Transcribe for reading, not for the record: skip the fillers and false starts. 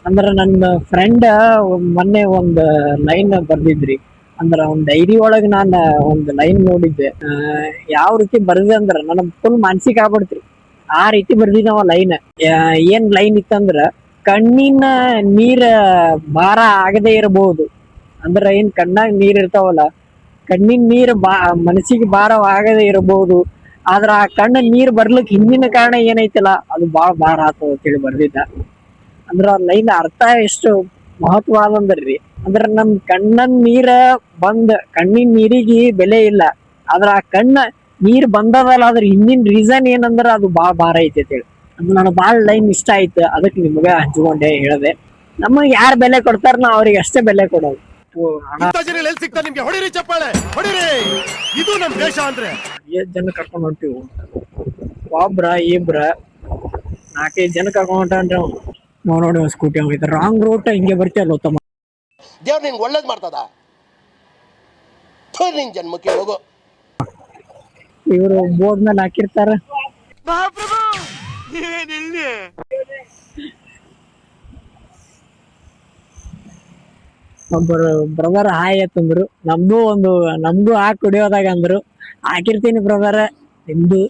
ಅಂದ್ರ ನನ್ನ ಫ್ರೆಂಡ್ ಮೊನ್ನೆ ಒಂದ್ ಲೈನ್ ಬರ್ದಿದ್ರಿ. ಅಂದ್ರ ಒಂದ್ ಡೈರಿ ಒಳಗ್ ನಾನ್ ಒಂದ್ ಲೈನ್ ನೋಡಿದ್ದೆ. ಯಾವ ರೀತಿ ಬರ್ದಿದೆ ಅಂದ್ರ ನನಗ್ ಫುಲ್ ಮಾನಸಿಕ ಆಗ್ಬಿಡ್ತ್ರಿ. ಆ ರೀತಿ ಬರ್ದಿದ್ದವ ಲೈನ್. ಏನ್ ಲೈನ್ ಇತ್ತಂದ್ರ, ಕಣ್ಣಿನ ನೀರ ಭಾರ ಆಗದೆ ಇರಬಹುದು. ಅಂದ್ರ ಏನ್ ಕಣ್ಣಾಗ ನೀರ್ ಇರ್ತಾವಲ್ಲ, ಕಣ್ಣಿನ ನೀರ್ ಮನಸ್ಸಿಗೆ ಭಾರವಾಗದೆ ಇರಬಹುದು. ಆದ್ರ ಆ ಕಣ್ಣ ನೀರ್ ಬರ್ಲಿಕ್ ಹಿಂದಿನ ಕಾರಣ ಏನೈತಲ್ಲ ಅದು ಬಾಳ ಭಾರ ಆತದ ಅಂತೇಳಿ ಬರ್ದಿದ್ದ. ಅಂದ್ರ ಆ ಲೈನ್ ಅರ್ಥ ಎಷ್ಟು ಮಹತ್ವದಂದ್ರಿ. ಅಂದ್ರ ನಮ್ ಕಣ್ಣನ್ ನೀರ ಕಣ್ಣಿನ ನೀರಿಗಿ ಬೆಲೆ ಇಲ್ಲ. ಆದ್ರ ಆ ಕಣ್ಣ ನೀರ್ ಬಂದದಲ್ಲ, ಅದ್ರ ಹಿಂದಿನ ರೀಸನ್ ಏನಂದ್ರ ಅದು ಬಾಳ ಭಾರ ಐತಿ ಅಂತೇಳಿ. ಅದು ನನಗ್ ಬಾಳ ಲೈನ್ ಇಷ್ಟ ಆಯ್ತು, ಅದಕ್ ನಿಮ್ಗ ಹಂಚ್ಕೊಂಡೆ ಹೇಳ್ದೆ. ನಮಗ್ ಯಾರ್ ಬೆಲೆ ಕೊಡ್ತಾರ ನಾವ್ ಅವ್ರಿಗೆ ಅಷ್ಟೇ ಬೆಲೆ ಕೊಡೋದು. ಇಂಥ ಜನ ಎಲ್ಲಿ ಸಿಗ್ತಾರೆ ನಿಮ್ಗೆ? ಹೊಡಿರಿ ಚಪ್ಪಾಳೆ, ಹೊಡಿರಿ. ಇದು ನಮ್ ದೇಶ ಅಂದ್ರೆ. ಎಷ್ಟ್ ಜನ ಕರ್ಕೊಂಡ್ ಹೊಂಟಿವು? ಒಬ್ರ ಇಬ್ರ 4-5 ಜನ ಕರ್ಕೊಂಡ್ ಹೊಂಟಾನ್ರಿ ಅವ್ನು. ನಾವ್ ನೋಡಿ ಸ್ಕೂಟಿ ಹೋಗಿದ್ದ ರಾಂಗ್ ರೂಟ್ ಹಿಂಗೆ ಬರ್ತೀಯಲ್ಲ ತಮ್ಮ. ದೇವ್ರ ನಿನ್ಗೆ ಒಳ್ಳೇದ್ ಮಾಡ್ತದ. ನಿನ್ ಜನ್ಮಕ್ಕೆ ಹೋಗು. ಇವರು ಬೋರ್ಡ್ ಮೇಲೆ ಹಾಕಿರ್ತಾರ, ಒಬ್ಬರು ಬ್ರದರ್ ಹಾಯ್ ಅಂತಂದ್ರು. ನಮ್ಗೂ ಹಾಕಿ ಕುಡಿಯೋದಾಗ ಅಂದ್ರು, ಹಾಕಿರ್ತೀನಿ ಬ್ರದರ್ ನಿಮ್ದು